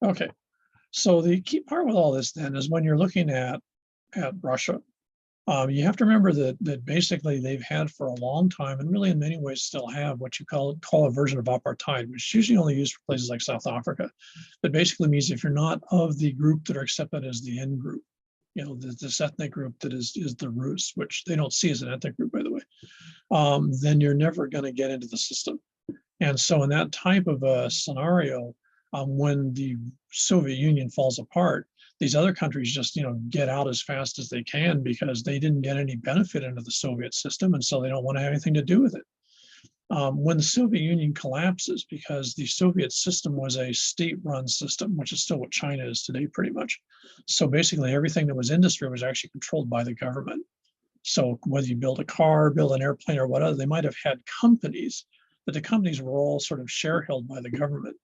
Okay. So the key part with all this then is when you're looking at Russia, you have to remember that basically they've had for a long time, and really in many ways still have, what you call a version of apartheid, which is usually only used for places like South Africa. But basically means if you're not of the group that are accepted as the in group, this ethnic group that is the Rus, which they don't see as an ethnic group, by the way, then you're never going to get into the system. And so in that type of a scenario, when the Soviet Union falls apart, these other countries just get out as fast as they can because they didn't get any benefit into the Soviet system, and so they don't want to have anything to do with it. When the Soviet Union collapses, because the Soviet system was a state-run system, which is still what China is today, pretty much. So basically, everything that was industry was actually controlled by the government. So whether you build a car, build an airplane, or whatever, they might have had companies, but the companies were all sort of share held by the government.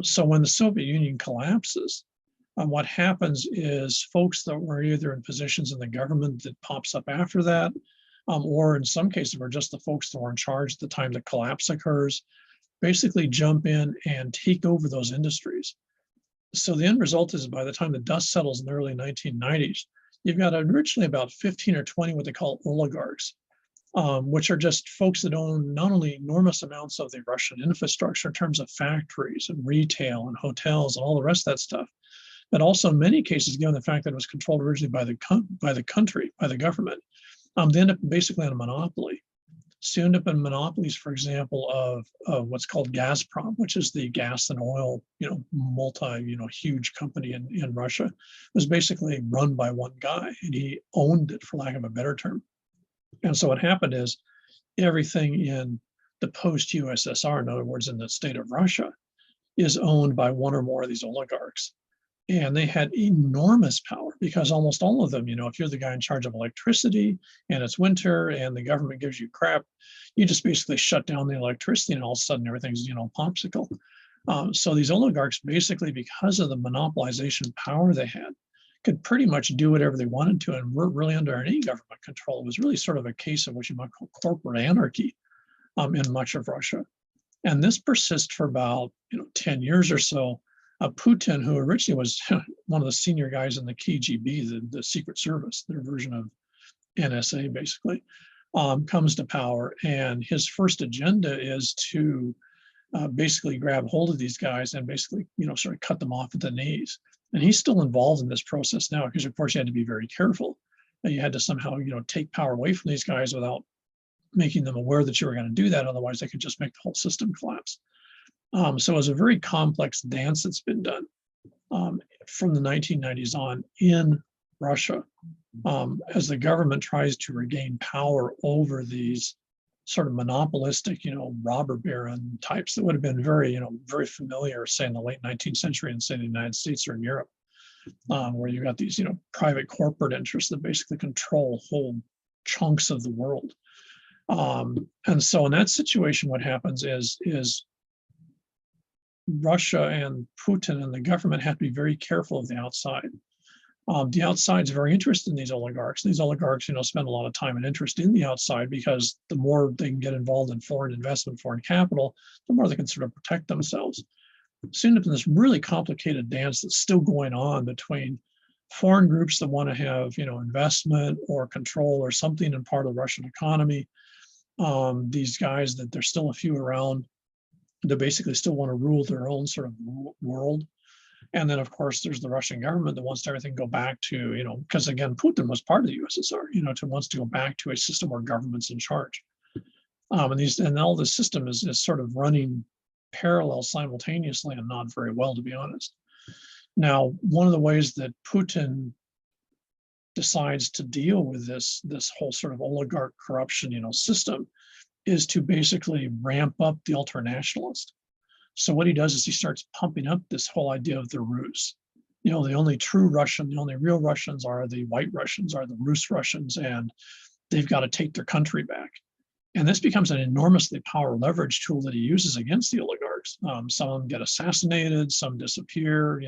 So when the Soviet Union collapses, what happens is folks that were either in positions in the government that pops up after that, or in some cases were just the folks that were in charge at the time the collapse occurs, basically jump in and take over those industries. So the end result is by the time the dust settles in the early 1990s, you've got originally about 15 or 20 what they call oligarchs, which are just folks that own not only enormous amounts of the Russian infrastructure in terms of factories and retail and hotels and all the rest of that stuff, but also in many cases, given the fact that it was controlled originally by the country, by the government, they end up basically on a monopoly. So you end up in monopolies, for example, of what's called Gazprom, which is the gas and oil, huge company in Russia. It was basically run by one guy, and he owned it, for lack of a better term. And so what happened is everything in the post-USSR, in other words, in the state of Russia, is owned by one or more of these oligarchs. And they had enormous power because almost all of them, if you're the guy in charge of electricity and it's winter and the government gives you crap, you just basically shut down the electricity and all of a sudden everything's, popsicle. So these oligarchs basically, because of the monopolization power they had, could pretty much do whatever they wanted to and weren't really under any government control. It was really sort of a case of what you might call corporate anarchy in much of Russia. And this persists for about 10 years or so. Putin, who originally was one of the senior guys in the KGB, the Secret Service, their version of NSA, basically, comes to power. And his first agenda is to basically grab hold of these guys and basically, sort of cut them off at the knees. And he's still involved in this process now because, of course, you had to be very careful. You had to somehow, take power away from these guys without making them aware that you were going to do that. Otherwise, they could just make the whole system collapse. So it's a very complex dance that's been done from the 1990s on in Russia as the government tries to regain power over these sort of monopolistic, robber baron types that would have been very, very familiar, say, in the late 19th century in, say, the United States or in Europe, where you got these, private corporate interests that basically control whole chunks of the world. And so in that situation, what happens is Russia and Putin and the government have to be very careful of the outside. The outside is very interested in these oligarchs. These oligarchs, spend a lot of time and interest in the outside because the more they can get involved in foreign investment, foreign capital, the more they can sort of protect themselves. So end up in this really complicated dance that's still going on between foreign groups that want to have, investment or control or something in part of the Russian economy. These guys that there's still a few around that basically still want to rule their own sort of world. And then, of course, there's the Russian government that wants everything to go back to, because again, Putin was part of the USSR, wants to go back to a system where government's in charge. And all the system is sort of running parallel simultaneously and not very well, to be honest. Now, one of the ways that Putin decides to deal with this whole sort of oligarch corruption, system is to basically ramp up the ultranationalist. So what he does is he starts pumping up this whole idea of the Rus. The only true Russian, the only real Russians are the white Russians, are the Rus Russians, and they've got to take their country back. And this becomes an enormously power leverage tool that he uses against the oligarchs. Some of them get assassinated, some disappear,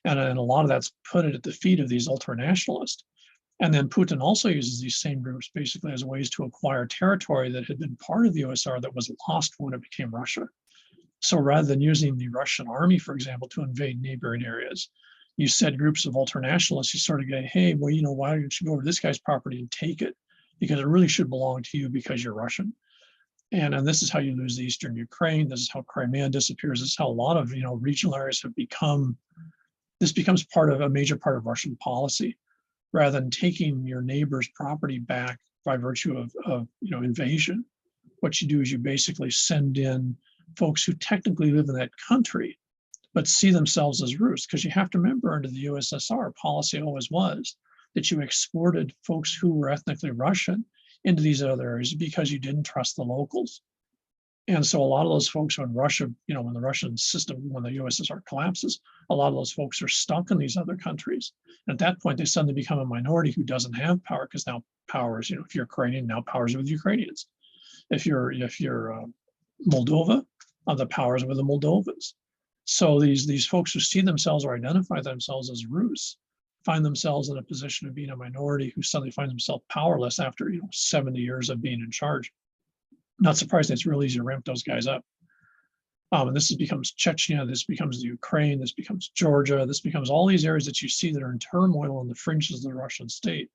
and a lot of that's put it at the feet of these ultranationalists. And then Putin also uses these same groups basically as ways to acquire territory that had been part of the USSR that was lost when it became Russia. So rather than using the Russian army, for example, to invade neighboring areas, you said groups of ultranationalists, you sort of go, hey, well, why don't you go over to this guy's property and take it? Because it really should belong to you because you're Russian. And this is how you lose the Eastern Ukraine. This is how Crimea disappears. This is how a lot of regional areas have become. This becomes part of a major part of Russian policy, rather than taking your neighbor's property back by virtue of invasion. What you do is you basically send in folks who technically live in that country, but see themselves as Rus. Because you have to remember, under the USSR, policy always was that you exported folks who were ethnically Russian into these other areas because you didn't trust the locals. And so a lot of those folks, when Russia, when the Russian system, when the USSR collapses, a lot of those folks are stuck in these other countries. And at that point, they suddenly become a minority who doesn't have power, because now power is, if you're Ukrainian, now power is with Ukrainians. If you're Moldova, the power is with the Moldovans. So these folks who see themselves or identify themselves as Rus find themselves in a position of being a minority who suddenly find themselves powerless after 70 years of being in charge. Not surprising, it's real easy to ramp those guys up. And this becomes Chechnya, this becomes the Ukraine, this becomes Georgia, this becomes all these areas that you see that are in turmoil on the fringes of the Russian state,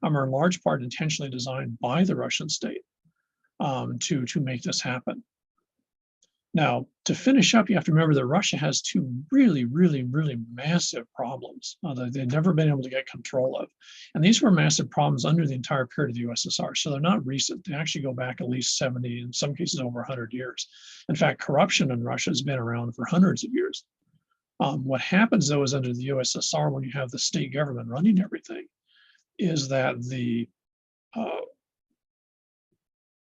are in large part intentionally designed by the Russian state to make this happen. Now, to finish up, you have to remember that Russia has two really, really, really massive problems that they've never been able to get control of. And these were massive problems under the entire period of the USSR. So they're not recent. They actually go back at least 70, in some cases over 100 years. In fact, corruption in Russia has been around for hundreds of years. What happens, though, is under the USSR, when you have the state government running everything, is that the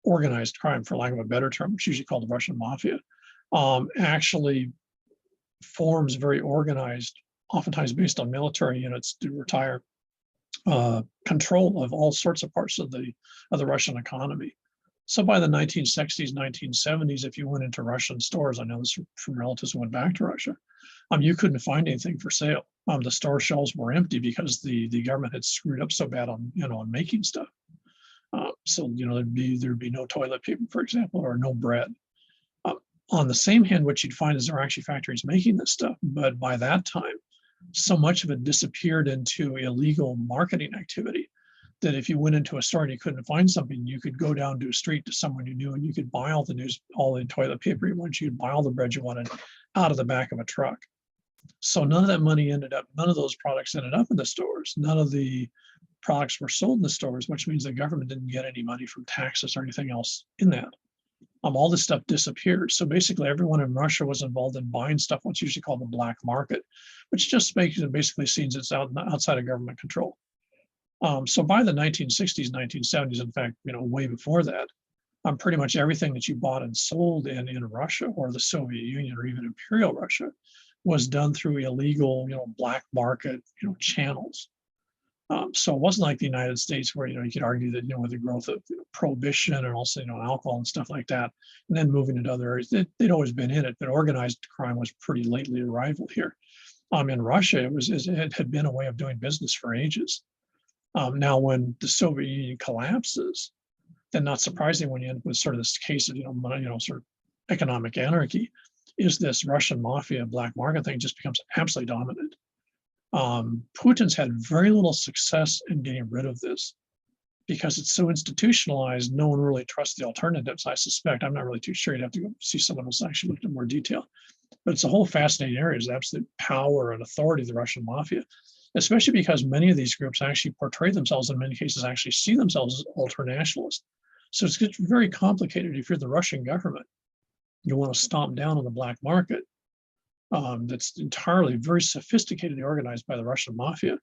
organized crime, for lack of a better term, which is usually called the Russian mafia, actually forms very organized, oftentimes based on military units to retire control of all sorts of parts of the Russian economy. So by the 1960s, 1970s, if you went into Russian stores, I know this from relatives who went back to Russia, you couldn't find anything for sale. The store shelves were empty because the government had screwed up so bad on on making stuff. So there'd be no toilet paper, for example, or no bread. On the same hand, what you'd find is there are actually factories making this stuff, but by that time, so much of it disappeared into illegal marketing activity that if you went into a store and you couldn't find something, you could go down to a street to someone you knew and you could buy all the toilet paper you wanted, you could buy all the bread you wanted out of the back of a truck. So none of that money none of those products ended up in the stores. None of the products were sold in the stores, which means the government didn't get any money from taxes or anything else in that. All this stuff disappeared. So basically everyone in Russia was involved in buying stuff, what's usually called the black market, which just makes it basically seems it's outside of government control. So by the 1960s, 1970s, in fact, way before that, pretty much everything that you bought and sold in Russia or the Soviet Union or even Imperial Russia was done through illegal, black market, channels. So it wasn't like the United States where, you could argue that, with the growth of prohibition and also, alcohol and stuff like that, and then moving into other areas, they'd always been in it, but organized crime was pretty lately arrival here. In Russia, it had been a way of doing business for ages. Now, when the Soviet Union collapses, then not surprising when you end up with sort of this case of, sort of economic anarchy, is this Russian mafia black market thing just becomes absolutely dominant. Putin's had very little success in getting rid of this because it's so institutionalized. No one really trusts the alternatives, I suspect. I'm not really too sure. You'd have to go see someone else actually look in more detail. But it's a whole fascinating area, is the absolute power and authority of the Russian mafia, especially because many of these groups actually portray themselves, in many cases, actually see themselves as ultranationalists. So it's very complicated. If you're the Russian government, you want to stomp down on the black market. That's entirely very sophisticatedly organized by the Russian mafia.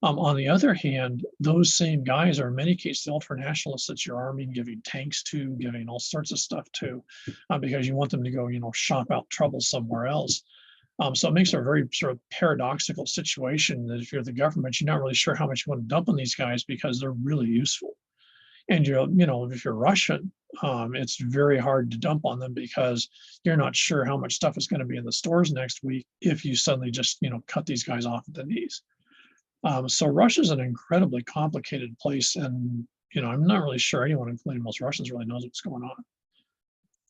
On the other hand, those same guys are in many cases the ultranationalists that you're arming, giving tanks to, giving all sorts of stuff to, because you want them to go, shop out trouble somewhere else. So it makes it a very sort of paradoxical situation that if you're the government, you're not really sure how much you want to dump on these guys because they're really useful. And if you're Russian, it's very hard to dump on them because you're not sure how much stuff is going to be in the stores next week if you suddenly just cut these guys off at the knees. So Russia's an incredibly complicated place, and I'm not really sure anyone, including most Russians, really knows what's going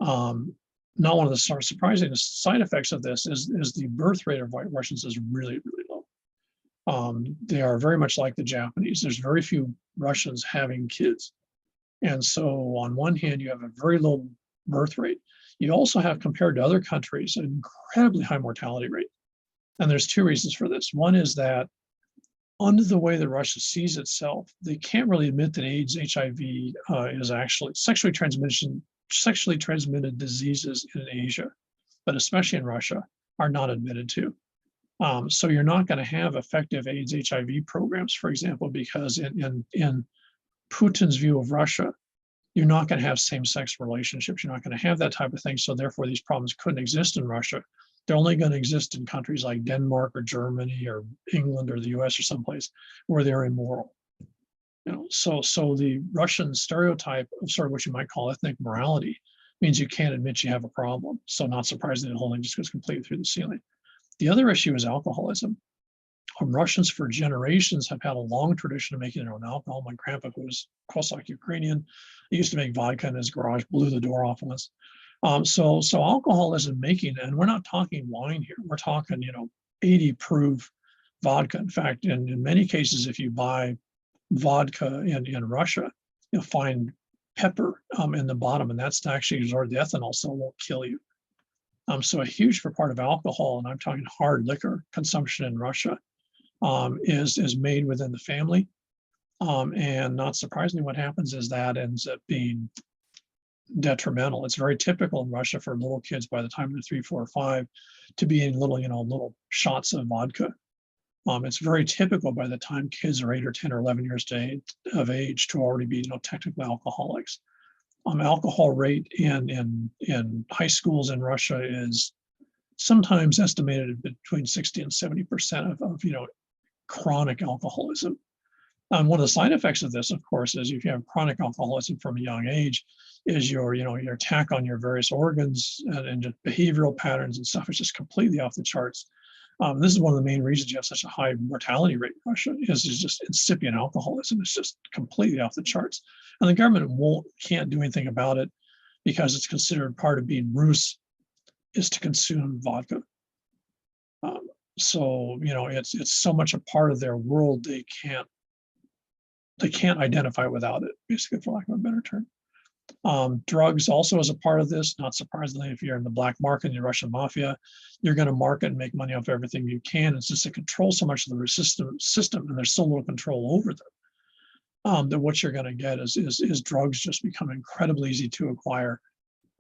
on. Now, one of the sort of surprising side effects of this is the birth rate of White Russians is really, really low. They are very much like the Japanese. There's very few Russians having kids. And so on one hand, you have a very low birth rate. You also have, compared to other countries, an incredibly high mortality rate. And there's two reasons for this. One is that under the way that Russia sees itself, they can't really admit that AIDS, HIV is actually sexually transmitted diseases in Asia, but especially in Russia, are not admitted to. So you're not going to have effective AIDS, HIV programs, for example, because in Putin's view of Russia, you're not going to have same-sex relationships. You're not going to have that type of thing. So therefore, these problems couldn't exist in Russia. They're only going to exist in countries like Denmark or Germany or England or the US or someplace where they're immoral. So the Russian stereotype of sort of what you might call ethnic morality means you can't admit you have a problem. So not surprisingly, the whole thing just goes completely through the ceiling. The other issue is alcoholism. Russians for generations have had a long tradition of making their own alcohol. My grandpa, who was Cossack Ukrainian, he used to make vodka in his garage, blew the door off once. So alcoholism making, and we're not talking wine here. We're talking, 80 proof vodka. In fact, in many cases, if you buy vodka in Russia, you'll find pepper in the bottom, and that's to actually absorb the ethanol, so it won't kill you. So a huge part of alcohol, and I'm talking hard liquor consumption in Russia, is made within the family. And not surprisingly, what happens is that ends up being detrimental. It's very typical in Russia for little kids by the time they're 3, 4, or 5 to be in little shots of vodka. It's very typical by the time kids are 8 or 10 or 11 years of age to already be technically alcoholics. Alcohol rate in high schools in Russia is sometimes estimated between 60 and 70% of chronic alcoholism. One of the side effects of this, of course, is if you have chronic alcoholism from a young age, is your attack on your various organs and just behavioral patterns and stuff is just completely off the charts. This is one of the main reasons you have such a high mortality rate in Russia is just incipient alcoholism. It's just completely off the charts. And the government can't do anything about it because it's considered part of being Rus is to consume vodka. So it's so much a part of their world they can't identify without it, basically, for lack of a better term. Drugs also is a part of this. Not surprisingly, if you're in the black market in the Russian mafia, you're going to market and make money off everything you can. It's just to control so much of the system, and there's so little control over them that what you're going to get is drugs just become incredibly easy to acquire,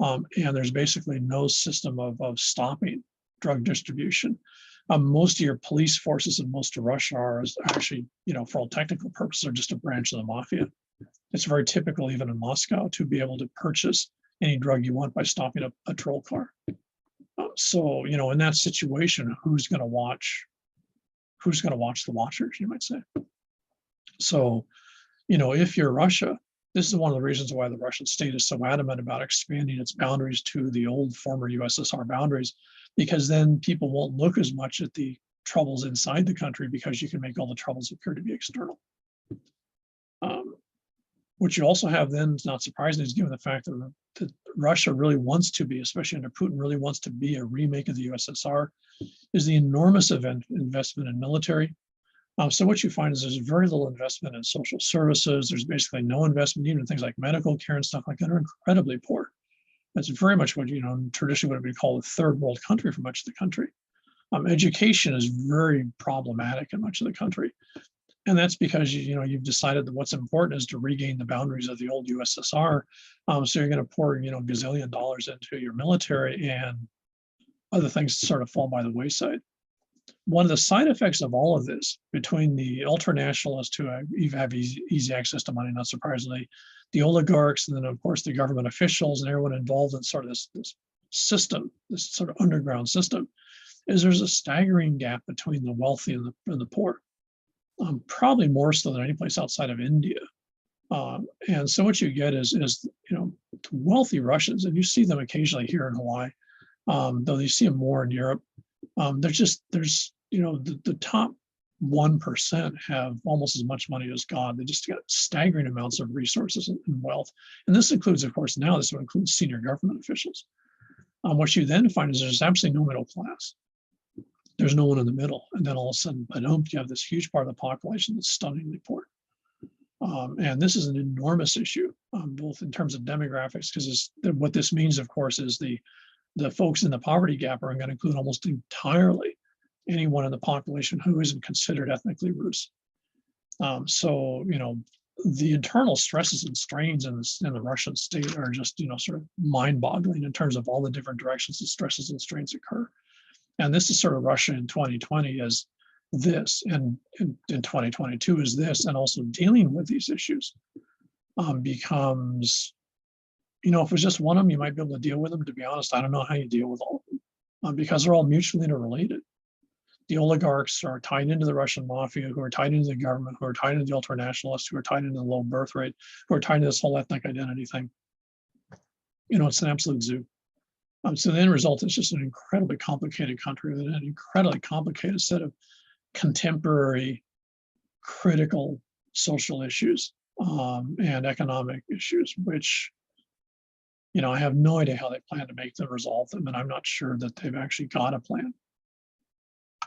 and there's basically no system of stopping drug distribution. Most of your police forces in most of Russia are actually, for all technical purposes, are just a branch of the mafia. It's very typical, even in Moscow, to be able to purchase any drug you want by stopping a troll car. So, in that situation, who's going to watch the watchers, you might say? So, if you're Russia, this is one of the reasons why the Russian state is so adamant about expanding its boundaries to the old former USSR boundaries, because then people won't look as much at the troubles inside the country because you can make all the troubles appear to be external. What you also have then, not surprisingly, is given the fact that Russia really wants to be, especially under Putin, really wants to be a remake of the USSR, is the enormous investment in military. So what you find is there's very little investment in social services. There's basically no investment, even in things like medical care and stuff like that are incredibly poor. That's very much what, traditionally would be called a third world country for much of the country. Education is very problematic in much of the country. And that's because, you've decided that what's important is to regain the boundaries of the old USSR. So you're going to pour, gazillion dollars into your military, and other things sort of fall by the wayside. One of the side effects of all of this, between the ultra-nationalists who have easy access to money, not surprisingly, the oligarchs, and then, of course, the government officials and everyone involved in sort of this system, this sort of underground system, is there's a staggering gap between the wealthy and the poor. Probably more so than any place outside of India. And so what you get is wealthy Russians, and you see them occasionally here in Hawaii, though you see them more in Europe. The top 1% have almost as much money as God. They just got staggering amounts of resources and wealth. And this includes, of course, this would include senior government officials. What you then find is there's absolutely no middle class. There's no one in the middle. And then all of a sudden, you have this huge part of the population that's stunningly poor. And this is an enormous issue, both in terms of demographics, because what this means, of course, is the folks in the poverty gap are going to include almost entirely anyone in the population who isn't considered ethnically Rus. So, the internal stresses and strains in the Russian state are just, sort of mind-boggling in terms of all the different directions the stresses and strains occur. And this is sort of Russia in 2020 as this, and in 2022 is this, and also dealing with these issues becomes, if it was just one of them, you might be able to deal with them. To be honest, I don't know how you deal with all of them because they're all mutually interrelated. The oligarchs are tied into the Russian mafia, who are tied into the government, who are tied into the ultranationalists, who are tied into the low birth rate, who are tied into this whole ethnic identity thing. It's an absolute zoo. So the end result is just an incredibly complicated country with an incredibly complicated set of contemporary critical social issues and economic issues, which, I have no idea how they plan to make them resolve them. And I'm not sure that they've actually got a plan.